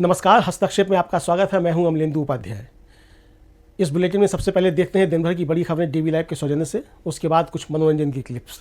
नमस्कार, हस्तक्षेप में आपका स्वागत है। मैं हूं अमलेंदु उपाध्याय। इस बुलेटिन में सबसे पहले देखते हैं दिन भर की बड़ी खबरें डीवी लाइव के सौजन्य से, उसके बाद कुछ मनोरंजन की क्लिप्स।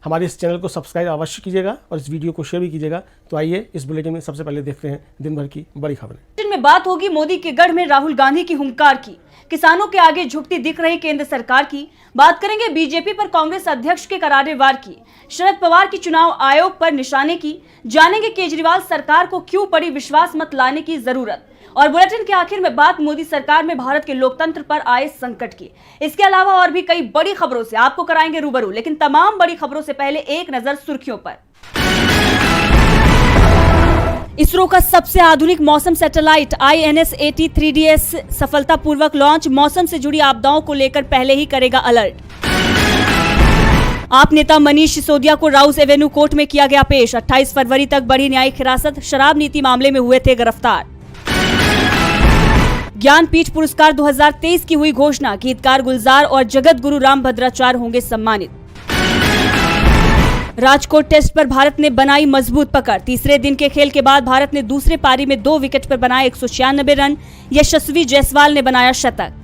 हमारे इस चैनल को सब्सक्राइब अवश्य कीजिएगा और इस वीडियो को शेयर भी कीजिएगा। तो आइए इस बुलेटिन में सबसे पहले देखते हैं दिन भर की बड़ी खबरें। बुलेटिन में बात होगी मोदी के गढ़ में राहुल गांधी की हुंकार की, किसानों के आगे झुकती दिख रही केंद्र सरकार की। बात करेंगे बीजेपी पर कांग्रेस अध्यक्ष के करारे वार की, शरद पवार की चुनाव आयोग पर निशाने की। जानेंगे केजरीवाल सरकार को क्यों पड़ी विश्वास मत लाने की जरूरत। और बुलेटिन के आखिर में बात मोदी सरकार में भारत के लोकतंत्र पर आए संकट की। इसके अलावा और भी कई बड़ी खबरों से आपको कराएंगे रूबरू, लेकिन तमाम बड़ी खबरों से पहले एक नजर सुर्खियों पर। इसरो का सबसे आधुनिक मौसम सैटेलाइट INS-80 3DS सफलतापूर्वक लॉन्च। मौसम से जुड़ी आपदाओं को लेकर पहले ही करेगा अलर्ट। आप नेता मनीष सिसोदिया को राउस एवेन्यू कोर्ट में किया गया पेश। 28 फरवरी तक बढ़ी न्यायिक हिरासत। शराब नीति मामले में हुए थे गिरफ्तार। ज्ञानपीठ पुरस्कार 2023 की हुई घोषणा। गीतकार गुलजार और जगत गुरु राम भद्राचार्य होंगे सम्मानित। राजकोट टेस्ट पर भारत ने बनाई मजबूत पकड़। तीसरे दिन के खेल के बाद भारत ने दूसरे पारी में 2 विकेट पर बनाए 196 रन। यशस्वी जायसवाल ने बनाया शतक।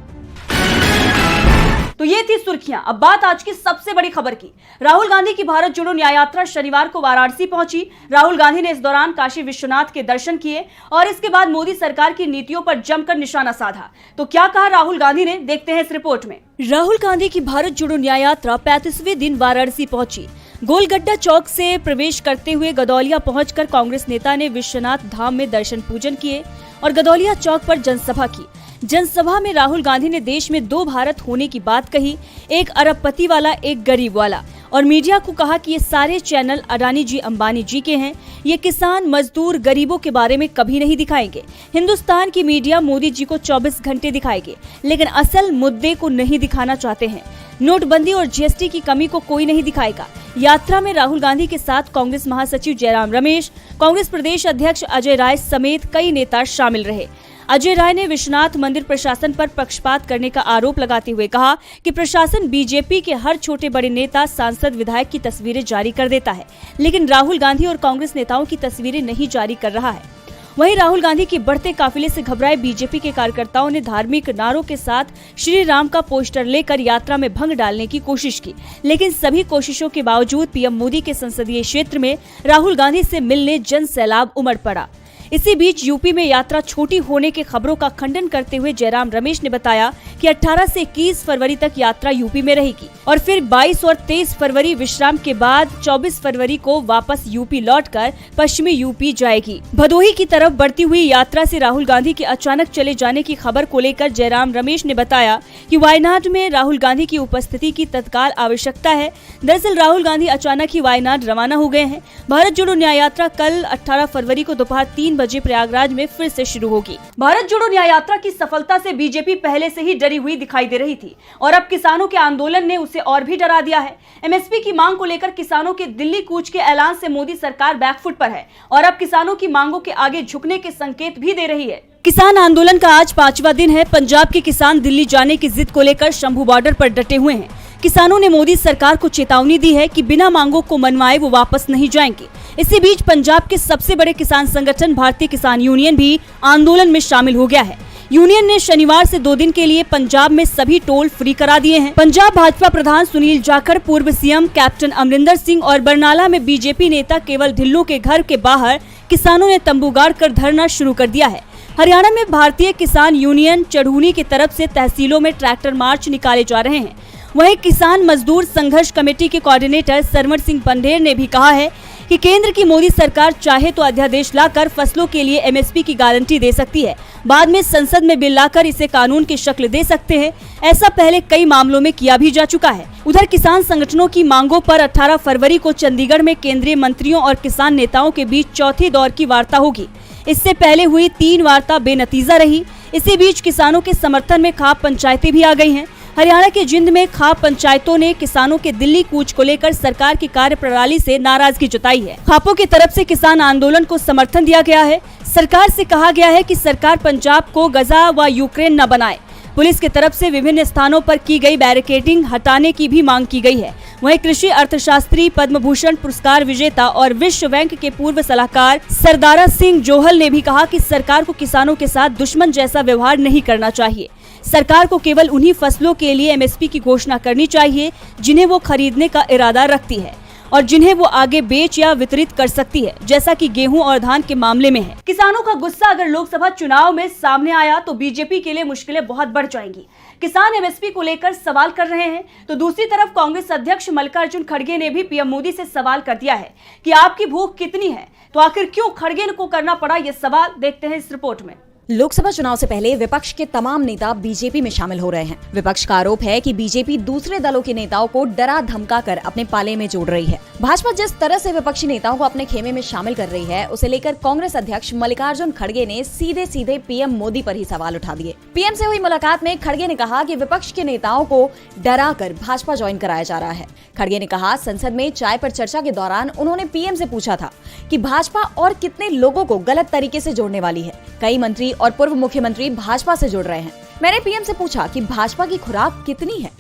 तो ये थी सुर्खियां। अब बात आज की सबसे बड़ी खबर की। राहुल गांधी की भारत जोड़ो न्याय यात्रा शनिवार को वाराणसी पहुंची। राहुल गांधी ने इस दौरान काशी विश्वनाथ के दर्शन किए और इसके बाद मोदी सरकार की नीतियों पर जमकर निशाना साधा। तो क्या कहा राहुल गांधी ने, देखते हैं इस रिपोर्ट में। राहुल गांधी की भारत जोड़ो न्याय यात्रा 35वें दिन वाराणसी पहुंची। गोलगड्डा चौक से प्रवेश करते हुए गदौलिया पहुंचकर कांग्रेस नेता ने विश्वनाथ धाम में दर्शन पूजन किए और गदौलिया चौक पर जनसभा की। जनसभा में राहुल गांधी ने देश में 2 भारत होने की बात कही, एक अरबपति वाला, एक गरीब वाला, और मीडिया को कहा कि ये सारे चैनल अडानी जी, अंबानी जी के हैं। ये किसान, मजदूर, गरीबों के बारे में कभी नहीं दिखाएंगे। हिंदुस्तान की मीडिया मोदी जी को 24 घंटे दिखाएगी, लेकिन असल मुद्दे को नहीं दिखाना चाहते हैं। नोटबंदी और GST की कमी को कोई नहीं दिखाएगा। यात्रा में राहुल गांधी के साथ कांग्रेस महासचिव जयराम रमेश, कांग्रेस प्रदेश अध्यक्ष अजय राय समेत कई नेता शामिल रहे। अजय राय ने विश्वनाथ मंदिर प्रशासन पर पक्षपात करने का आरोप लगाते हुए कहा कि प्रशासन बीजेपी के हर छोटे बड़े नेता, सांसद, विधायक की तस्वीरें जारी कर देता है, लेकिन राहुल गांधी और कांग्रेस नेताओं की तस्वीरें नहीं जारी कर रहा है। वहीं राहुल गांधी के बढ़ते काफिले से घबराए बीजेपी के कार्यकर्ताओं ने धार्मिक नारों के साथ श्री राम का पोस्टर लेकर यात्रा में भंग डालने की कोशिश की, लेकिन सभी कोशिशों के बावजूद पीएम मोदी के संसदीय क्षेत्र में राहुल गांधी से मिलने जन सैलाब उमड़ पड़ा। इसी बीच यूपी में यात्रा छोटी होने के खबरों का खंडन करते हुए जयराम रमेश ने बताया कि 18 से 21 फरवरी तक यात्रा यूपी में रहेगी और फिर 22 और 23 फरवरी विश्राम के बाद 24 फरवरी को वापस यूपी लौटकर पश्चिमी यूपी जाएगी। भदोही की तरफ बढ़ती हुई यात्रा से राहुल गांधी के अचानक चले जाने की खबर को लेकर जयराम रमेश ने बताया कि वायनाड में राहुल गांधी की उपस्थिति की तत्काल आवश्यकता है। दरअसल राहुल गांधी अचानक ही वायनाड रवाना हो गए हैं। भारत जोड़ो न्याय यात्रा कल 18 फरवरी को दोपहर 3 बजे प्रयागराज में फिर से शुरू होगी। भारत जोड़ो न्याय यात्रा की सफलता से बीजेपी पहले से ही डरी हुई दिखाई दे रही थी और अब किसानों के आंदोलन ने उसे और भी डरा दिया है। MSP की मांग को लेकर किसानों के दिल्ली कूच के ऐलान से मोदी सरकार बैकफुट पर है और अब किसानों की मांगों के आगे झुकने के संकेत भी दे रही है। किसान आंदोलन का आज 5वां दिन है। पंजाब के किसान दिल्ली जाने की जिद को लेकर शंभू बॉर्डर पर डटे हुए हैं। किसानों ने मोदी सरकार को चेतावनी दी है कि बिना मांगों को मनवाए वो वापस नहीं जाएंगे। इसी बीच पंजाब के सबसे बड़े किसान संगठन भारतीय किसान यूनियन भी आंदोलन में शामिल हो गया है। यूनियन ने शनिवार से 2 दिन के लिए पंजाब में सभी टोल फ्री करा दिए हैं। पंजाब भाजपा प्रधान सुनील जाखड़, पूर्व CM कैप्टन अमरिंदर सिंह और बरनाला में बीजेपी नेता केवल ढिल्लों के घर के बाहर किसानों ने तंबू गाड़कर धरना शुरू कर दिया है। हरियाणा में भारतीय किसान यूनियन चढ़ूनी की तरफ से तहसीलों में ट्रैक्टर मार्च निकाले जा रहे हैं। वहीं किसान मजदूर संघर्ष कमेटी के कोऑर्डिनेटर सरमर सिंह बंडेर ने भी कहा है कि केंद्र की मोदी सरकार चाहे तो अध्यादेश लाकर फसलों के लिए MSP की गारंटी दे सकती है, बाद में संसद में बिल लाकर इसे कानून की शक्ल दे सकते हैं। ऐसा पहले कई मामलों में किया भी जा चुका है। उधर किसान संगठनों की मांगों पर 18 फरवरी को चंडीगढ़ में केंद्रीय मंत्रियों और किसान नेताओं के बीच चौथे दौर की वार्ता होगी। इससे पहले हुई 3 वार्ता बेनतीजा रही। इसी बीच किसानों के समर्थन में खाप पंचायतें भी आ गई हैं। हरियाणा के जिंद में खाप पंचायतों ने किसानों के दिल्ली कूच को लेकर सरकार की कार्यप्रणाली से नाराजगी जताई है। खापों की तरफ से किसान आंदोलन को समर्थन दिया गया है। सरकार से कहा गया है कि सरकार पंजाब को गजा व यूक्रेन न बनाए। पुलिस की तरफ से विभिन्न स्थानों पर की गई बैरिकेडिंग हटाने की भी मांग की गई है। वहीं कृषि अर्थशास्त्री, पद्म भूषण पुरस्कार विजेता और विश्व बैंक के पूर्व सलाहकार सरदारा सिंह जोहल ने भी कहा कि सरकार को किसानों के साथ दुश्मन जैसा व्यवहार नहीं करना चाहिए। सरकार को केवल उन्हीं फसलों के लिए एमएसपी की घोषणा करनी चाहिए जिन्हें वो खरीदने का इरादा रखती है और जिन्हें वो आगे बेच या वितरित कर सकती है, जैसा कि गेहूं और धान के मामले में है। किसानों का गुस्सा अगर लोकसभा चुनाव में सामने आया तो बीजेपी के लिए मुश्किलें बहुत बढ़ जाएंगी। किसान एमएसपी को लेकर सवाल कर रहे हैं, तो दूसरी तरफ कांग्रेस अध्यक्ष मल्लिकार्जुन खड़गे ने भी पीएम मोदी से सवाल कर दिया है कि आपकी भूख कितनी है। तो आखिर क्यों खड़गे को करना पड़ा ये सवाल, देखते हैं इस रिपोर्ट में। लोकसभा चुनाव से पहले विपक्ष के तमाम नेता बीजेपी में शामिल हो रहे हैं। विपक्ष का आरोप है कि बीजेपी दूसरे दलों के नेताओं को डरा धमका कर अपने पाले में जोड़ रही है। भाजपा जिस तरह से विपक्षी नेताओं को अपने खेमे में शामिल कर रही है, उसे लेकर कांग्रेस अध्यक्ष मल्लिकार्जुन खड़गे ने सीधे पीएम मोदी पर ही सवाल उठा दिए। पीएम से हुई मुलाकात में खड़गे ने कहा कि विपक्ष के नेताओं को डरा कर भाजपा ज्वाइन कराया जा रहा है। खड़गे ने कहा, संसद में चाय पर चर्चा के दौरान उन्होंने पीएम से पूछा था कि भाजपा और कितने लोगों को गलत तरीके से जोड़ने वाली है। कई मंत्री और पूर्व मुख्यमंत्री भाजपा से जुड़ रहे हैं। मैंने पीएम से पूछा कि भाजपा की खुराक कितनी है।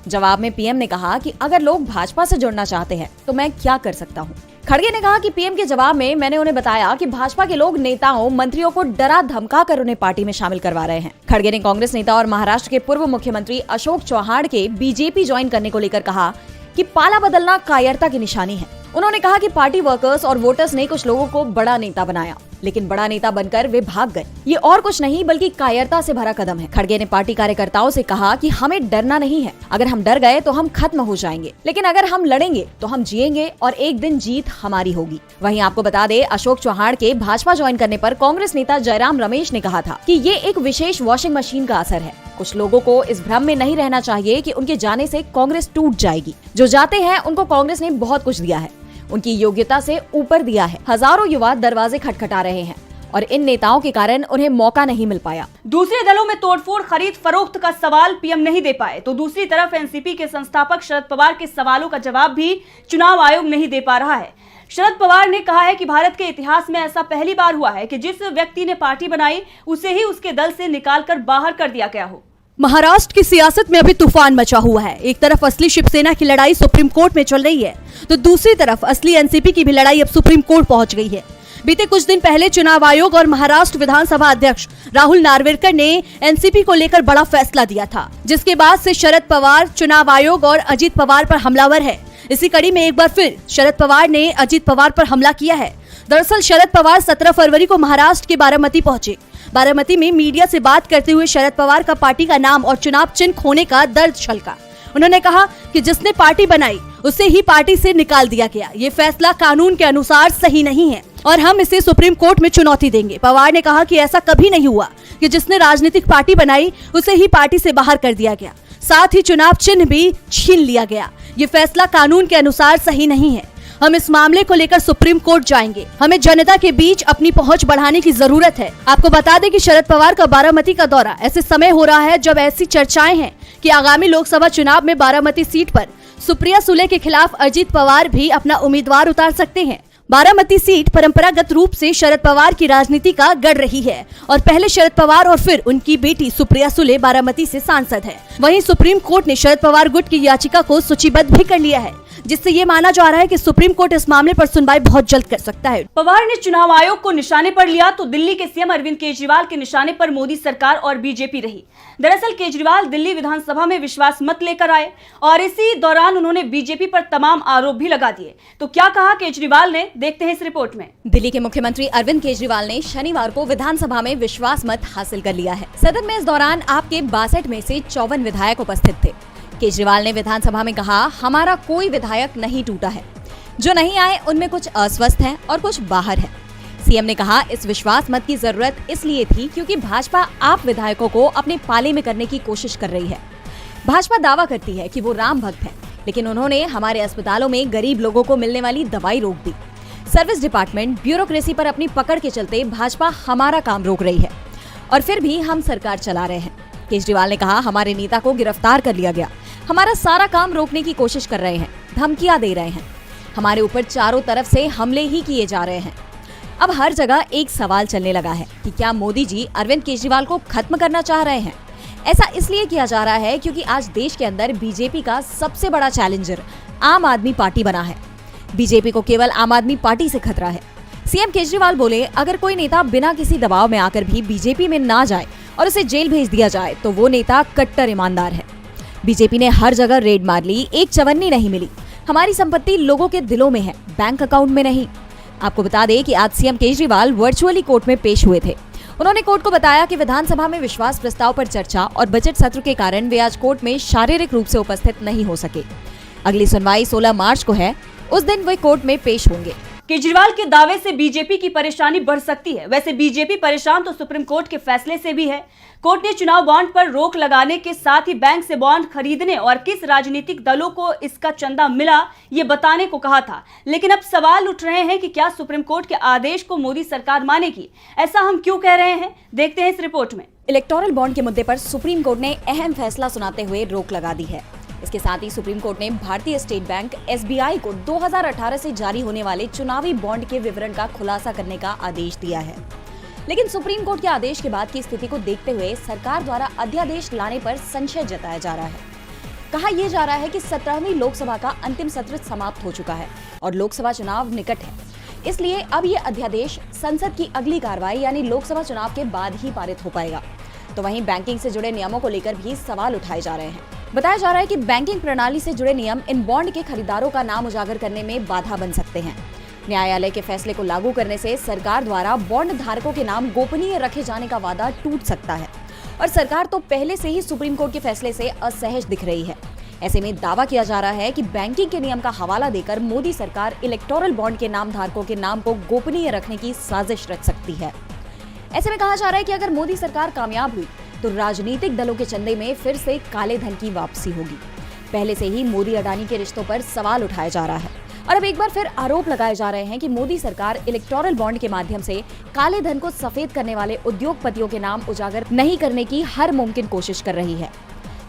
जवाब में पीएम ने कहा कि अगर लोग भाजपा से जुड़ना चाहते हैं तो मैं क्या कर सकता हूँ। खड़गे ने कहा कि पीएम के जवाब में मैंने उन्हें बताया कि भाजपा के लोग नेताओं, मंत्रियों को डरा धमका कर उन्हें पार्टी में शामिल करवा रहे हैं। खड़गे ने कांग्रेस नेता और महाराष्ट्र के पूर्व मुख्यमंत्री अशोक चौहान के बीजेपी ज्वाइन करने को लेकर कहा कि पाला बदलना कायरता की निशानी है। उन्होंने कहा कि पार्टी वर्कर्स और वोटर्स ने कुछ लोगों को बड़ा नेता बनाया, लेकिन बड़ा नेता बनकर वे भाग गए। ये और कुछ नहीं बल्कि कायरता से भरा कदम है। खड़गे ने पार्टी कार्यकर्ताओं से कहा कि हमें डरना नहीं है। अगर हम डर गए तो हम खत्म हो जाएंगे, लेकिन अगर हम लड़ेंगे तो हम जिएंगे और एक दिन जीत हमारी होगी। वहीं आपको बता दें, अशोक चौहान के भाजपा ज्वाइन करने पर कांग्रेस नेता जयराम रमेश ने कहा था कि ये एक विशेष वॉशिंग मशीन का असर है। कुछ लोगों को इस भ्रम में नहीं रहना चाहिए कि उनके जाने से कांग्रेस टूट जाएगी। जो जाते हैं उनको कांग्रेस ने बहुत कुछ दिया है, उनकी योग्यता से ऊपर दिया है। हजारों युवा दरवाजे खटखटा रहे हैं और इन नेताओं के कारण उन्हें मौका नहीं मिल पाया। दूसरे दलों में तोड़फोड़, खरीद फरोख्त का सवाल पीएम नहीं दे पाए, तो दूसरी तरफ एनसीपी के संस्थापक शरद पवार के सवालों का जवाब भी चुनाव आयोग नहीं दे पा रहा है। शरद पवार ने कहा है कि भारत के इतिहास में ऐसा पहली बार हुआ है कि जिस व्यक्ति ने पार्टी बनाई उसे ही उसके दल से निकालकर बाहर कर दिया गया हो। महाराष्ट्र की सियासत में अभी तूफान मचा हुआ है। एक तरफ असली शिवसेना की लड़ाई सुप्रीम कोर्ट में चल रही है, तो दूसरी तरफ असली एनसीपी की भी लड़ाई अब सुप्रीम कोर्ट पहुंच गई है। बीते कुछ दिन पहले चुनाव आयोग और महाराष्ट्र विधानसभा अध्यक्ष राहुल नार्वेकर ने एनसीपी को लेकर बड़ा फैसला दिया था, जिसके बाद से शरद पवार चुनाव आयोग और अजित पवार पर हमलावर है। इसी कड़ी में एक बार फिर शरद पवार ने अजित पवार पर हमला किया है। दरअसल शरद पवार 17 फरवरी को महाराष्ट्र के बारामती पहुंचे। बारामती में मीडिया से बात करते हुए शरद पवार का पार्टी का नाम और चुनाव चिन्ह खोने का दर्द छलका। उन्होंने कहा कि जिसने पार्टी बनाई उसे ही पार्टी से निकाल दिया गया। ये फैसला कानून के अनुसार सही नहीं है और हम इसे सुप्रीम कोर्ट में चुनौती देंगे। पवार ने कहा कि ऐसा कभी नहीं हुआ कि जिसने राजनीतिक पार्टी बनाई उसे ही पार्टी से बाहर कर दिया गया, साथ ही चुनाव चिन्ह भी छीन लिया गया। ये फैसला कानून के अनुसार सही नहीं है। हम इस मामले को लेकर सुप्रीम कोर्ट जाएंगे। हमें जनता के बीच अपनी पहुंच बढ़ाने की जरूरत है। आपको बता दें कि शरद पवार का बारामती का दौरा ऐसे समय हो रहा है जब ऐसी चर्चाएं हैं कि आगामी लोकसभा चुनाव में बारामती सीट पर सुप्रिया सुले के खिलाफ अजित पवार भी अपना उम्मीदवार उतार सकते हैं। बारामती सीट परंपरागत रूप से शरद पवार की राजनीति का गढ़ रही है और पहले शरद पवार और फिर उनकी बेटी सुप्रिया सुले बारामती से सांसद है। वहीं सुप्रीम कोर्ट ने शरद पवार गुट की याचिका को सूचीबद्ध भी कर लिया है, जिससे ये माना जा रहा है कि सुप्रीम कोर्ट इस मामले पर सुनवाई बहुत जल्द कर सकता है। पवार ने चुनाव आयोग को निशाने पर लिया तो दिल्ली के सीएम अरविंद केजरीवाल के निशाने पर मोदी सरकार और बीजेपी रही। दरअसल केजरीवाल दिल्ली विधानसभा में विश्वास मत लेकर आए और इसी दौरान उन्होंने बीजेपी पर तमाम आरोप भी लगा दिए। तो क्या कहा केजरीवाल ने, देखते हैं इस रिपोर्ट में। दिल्ली के मुख्यमंत्री अरविंद केजरीवाल ने शनिवार को विधानसभा में विश्वास मत हासिल कर लिया है। सदन में इस दौरान आपके 62 में से 54 विधायक उपस्थित थे। केजरीवाल ने विधानसभा में कहा, हमारा कोई विधायक नहीं टूटा है, जो नहीं आए उनमें कुछ अस्वस्थ हैं और कुछ बाहर है। सीएम ने कहा, इस विश्वास मत की जरूरत इसलिए थी क्योंकि भाजपा आप विधायकों को अपने पाले में करने की कोशिश कर रही है। भाजपा दावा करती है कि वो राम भक्त है, लेकिन उन्होंने हमारे अस्पतालों में गरीब लोगों को मिलने वाली दवाई रोक दी। सर्विस डिपार्टमेंट, ब्यूरोक्रेसी पर अपनी पकड़ के चलते भाजपा हमारा काम रोक रही है और फिर भी हम सरकार चला रहे हैं। केजरीवाल ने कहा, हमारे नेता को गिरफ्तार कर लिया गया, हमारा सारा काम रोकने की कोशिश कर रहे हैं, धमकियां दे रहे हैं, हमारे ऊपर चारों तरफ से हमले ही किए जा रहे हैं। अब हर जगह एक सवाल चलने लगा है कि क्या मोदी जी अरविंद केजरीवाल को खत्म करना चाह रहे हैं? ऐसा इसलिए किया जा रहा है क्योंकि आज देश के अंदर बीजेपी का सबसे बड़ा चैलेंजर आम आदमी पार्टी बना है। बीजेपी को केवल आम आदमी पार्टी से खतरा है। सीएम केजरीवाल बोले, अगर कोई नेता बिना किसी दबाव में आकर भी बीजेपी में ना जाए और उसे जेल भेज दिया जाए तो वो नेता कट्टर ईमानदार है। बीजेपी ने हर जगह रेड मार ली, एक चवन्नी नहीं मिली। हमारी संपत्ति लोगों के दिलों में है, बैंक अकाउंट में नहीं। आपको बता दें कि आज सीएम केजरीवाल वर्चुअली कोर्ट में पेश हुए थे। उन्होंने कोर्ट को बताया कि विधानसभा में विश्वास प्रस्ताव पर चर्चा और बजट सत्र के कारण वे आज कोर्ट में शारीरिक रूप से उपस्थित नहीं हो सके। अगली सुनवाई 16 मार्च को है, उस दिन वे कोर्ट में पेश होंगे। केजरीवाल के दावे से बीजेपी की परेशानी बढ़ सकती है। वैसे बीजेपी परेशान तो सुप्रीम कोर्ट के फैसले से भी है। कोर्ट ने चुनाव बॉन्ड पर रोक लगाने के साथ ही बैंक से बॉन्ड खरीदने और किस राजनीतिक दलों को इसका चंदा मिला ये बताने को कहा था। लेकिन अब सवाल उठ रहे हैं कि क्या सुप्रीम कोर्ट के आदेश को मोदी सरकार मानेगी? ऐसा हम क्यों कह रहे हैं, देखते हैं इस रिपोर्ट में। इलेक्टोरल बॉन्ड के मुद्दे पर सुप्रीम कोर्ट ने अहम फैसला सुनाते हुए रोक लगा दी है। इसके साथ ही सुप्रीम कोर्ट ने भारतीय स्टेट बैंक SBI को 2018 से जारी होने वाले चुनावी बॉन्ड के विवरण का खुलासा करने का आदेश दिया है। लेकिन सुप्रीम कोर्ट के आदेश के बाद की स्थिति को देखते हुए सरकार द्वारा अध्यादेश लाने पर संशय जताया जा रहा है। कहा यह जा रहा है कि 17वीं लोकसभा का अंतिम सत्र समाप्त हो चुका है और लोकसभा चुनाव निकट है, इसलिए अब ये अध्यादेश संसद की अगली कार्रवाई यानी लोकसभा चुनाव के बाद ही पारित हो पाएगा। तो वहीं बैंकिंग से जुड़े नियमों को लेकर भी सवाल उठाए जा रहे हैं। बताया जा रहा है कि बैंकिंग प्रणाली से जुड़े नियम इन बॉन्ड के खरीदारों का नाम उजागर करने में बाधा बन सकते हैं। न्यायालय के फैसले को लागू करने से सरकार द्वारा बॉन्ड धारकों के नाम गोपनीय रखे जाने का वादा टूट सकता है और सरकार तो पहले से ही सुप्रीम कोर्ट के फैसले से असहज दिख रही है। ऐसे में दावा किया जा रहा है कि बैंकिंग के नियम का हवाला देकर मोदी सरकार इलेक्टोरल बॉन्ड के नाम धारकों के नाम को गोपनीय रखने की साजिश रच सकती है। ऐसे में कहा जा रहा है कि अगर मोदी सरकार कामयाब हुई तो राजनीतिक दलों के चंदे में फिर से काले धन की वापसी होगी। पहले से ही मोदी अडानी के रिश्तों पर सवाल उठाया जा रहा है और अब एक बार फिर आरोप लगाए जा रहे हैं कि मोदी सरकार इलेक्टोरल बॉन्ड के माध्यम से काले धन को सफेद करने वाले उद्योगपतियों के नाम उजागर नहीं करने की हर मुमकिन कोशिश कर रही है।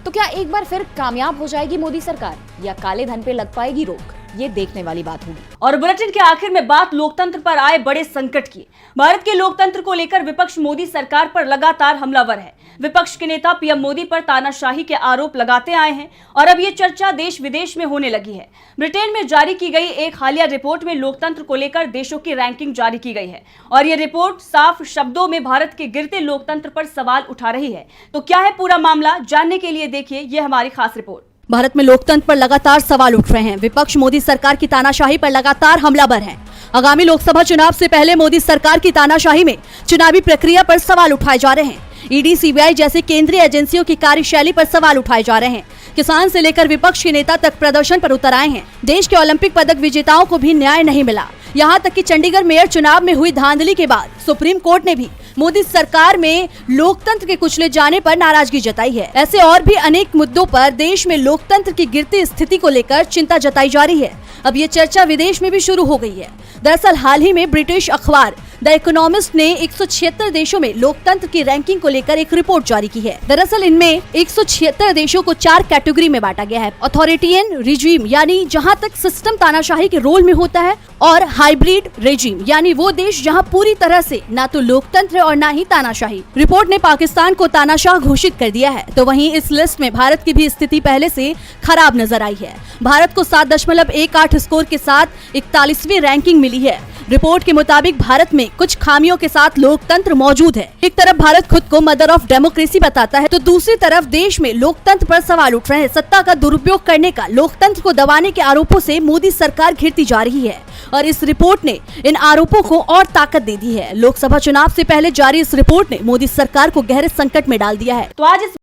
तो क्या एक बार फिर कामयाब हो जाएगी मोदी सरकार या काले धन पे लग पाएगी रोक? ये देखने वाली बात होगी। और बुलेटिन के आखिर में बात लोकतंत्र पर आए बड़े संकट की। भारत के लोकतंत्र को लेकर विपक्ष मोदी सरकार पर लगातार हमलावर है। विपक्ष के नेता पीएम मोदी पर तानाशाही के आरोप लगाते आए हैं और अब ये चर्चा देश विदेश में होने लगी है। ब्रिटेन में जारी की गई एक हालिया रिपोर्ट में लोकतंत्र को लेकर देशों की रैंकिंग जारी की गई है और ये रिपोर्ट साफ शब्दों में भारत के गिरते लोकतंत्र पर सवाल उठा रही है। तो क्या है पूरा मामला, जानने के लिए देखिए ये हमारी खास रिपोर्ट। भारत में लोकतंत्र पर लगातार सवाल उठ रहे हैं। विपक्ष मोदी सरकार की तानाशाही पर लगातार हमलावर है। आगामी लोकसभा चुनाव से पहले मोदी सरकार की तानाशाही में चुनावी प्रक्रिया पर सवाल उठाए जा रहे हैं। ईडी, सीबीआई जैसे केंद्रीय एजेंसियों की कार्यशैली पर सवाल उठाए जा रहे हैं। किसान से लेकर विपक्ष के नेता तक प्रदर्शन पर उतर आए हैं। देश के ओलंपिक पदक विजेताओं को भी न्याय नहीं मिला। यहाँ तक कि चंडीगढ़ मेयर चुनाव में हुई धांधली के बाद सुप्रीम कोर्ट ने भी मोदी सरकार में लोकतंत्र के कुचले जाने पर नाराजगी जताई है। ऐसे और भी अनेक मुद्दों पर देश में लोकतंत्र की गिरती स्थिति को लेकर चिंता जताई जा रही है। अब ये चर्चा विदेश में भी शुरू हो गई है। दरअसल हाल ही में ब्रिटिश अखबार द इकोनॉमिस्ट ने 176 देशों में लोकतंत्र की रैंकिंग को लेकर एक रिपोर्ट जारी की है। दरअसल इनमें 176 देशों को 4 कैटेगरी में बांटा गया है। अथॉरिटेरियन रिजीम यानी जहां तक सिस्टम तानाशाही के रोल में होता है, और हाइब्रिड रेजिम यानी वो देश जहां पूरी तरह से ना तो लोकतंत्र और ना ही तानाशाही। रिपोर्ट ने पाकिस्तान को तानाशाह घोषित कर दिया है। तो वहीं इस लिस्ट में भारत की भी स्थिति पहले से खराब नजर आई है। भारत को 7.18 स्कोर के साथ 41वीं रैंकिंग मिली है। रिपोर्ट के मुताबिक भारत में कुछ खामियों के साथ लोकतंत्र मौजूद है। एक तरफ भारत खुद को मदर ऑफ डेमोक्रेसी बताता है, तो दूसरी तरफ देश में लोकतंत्र पर सवाल उठ रहे हैं। सत्ता का दुरुपयोग करने का, लोकतंत्र को दबाने के आरोपों से मोदी सरकार घिरती जा रही है और इस रिपोर्ट ने इन आरोपों को और ताकत दे दी है। लोकसभा चुनाव से पहले जारी इस रिपोर्ट ने मोदी सरकार को गहरे संकट में डाल दिया है। तो आज इस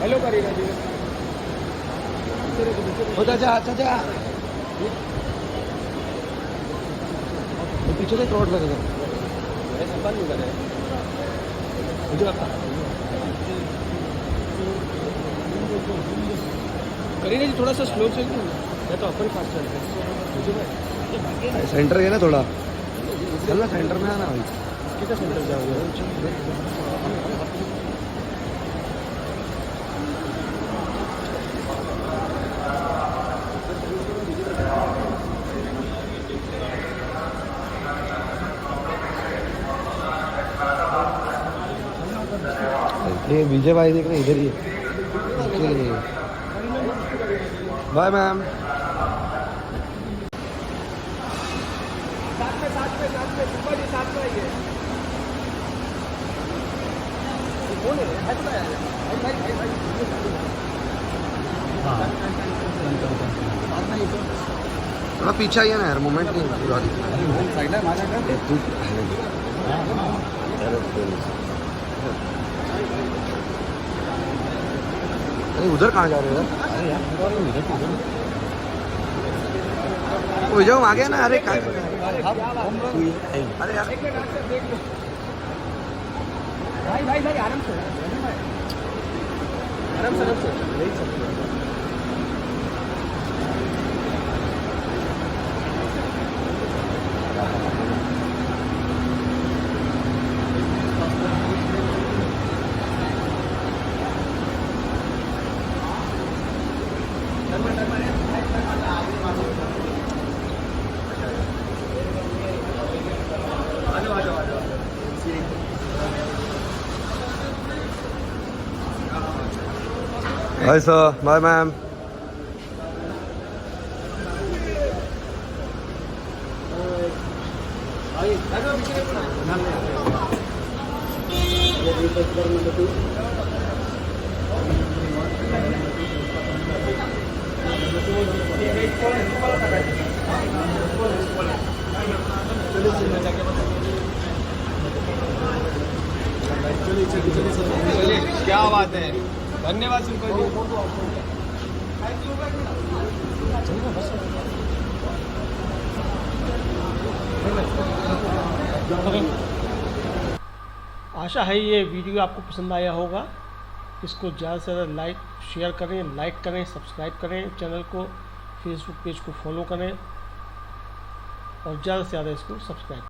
हेलो करेगा जी पीछे से क्रॉड लगेगा करेगा जी, थोड़ा सा स्लो चलिए, मैं तो अपन फास्ट चलते हैं। सेंटर है ना, थोड़ा चलना सेंटर में आना भाई। कितना सेंटर जाओगे? ये विजय भाई देख रहे इधर ही है। Bye ma'am. थोड़ा पीछे आइए ना यार, मोमेंट नहीं पूरा अरे उधर कहाँ जा रहे हो विजय आ गया ना। अरे अरे यार भाई आराम से Hi sir, bye ma'am. क्या बात है, धन्यवाद शिल्पा जी। आशा है ये वीडियो आपको पसंद आया होगा। इसको ज़्यादा से ज़्यादा शेयर करें, लाइक करें, सब्सक्राइब करें, चैनल को फेसबुक पेज को फॉलो करें और ज़्यादा से ज़्यादा इसको सब्सक्राइब करें।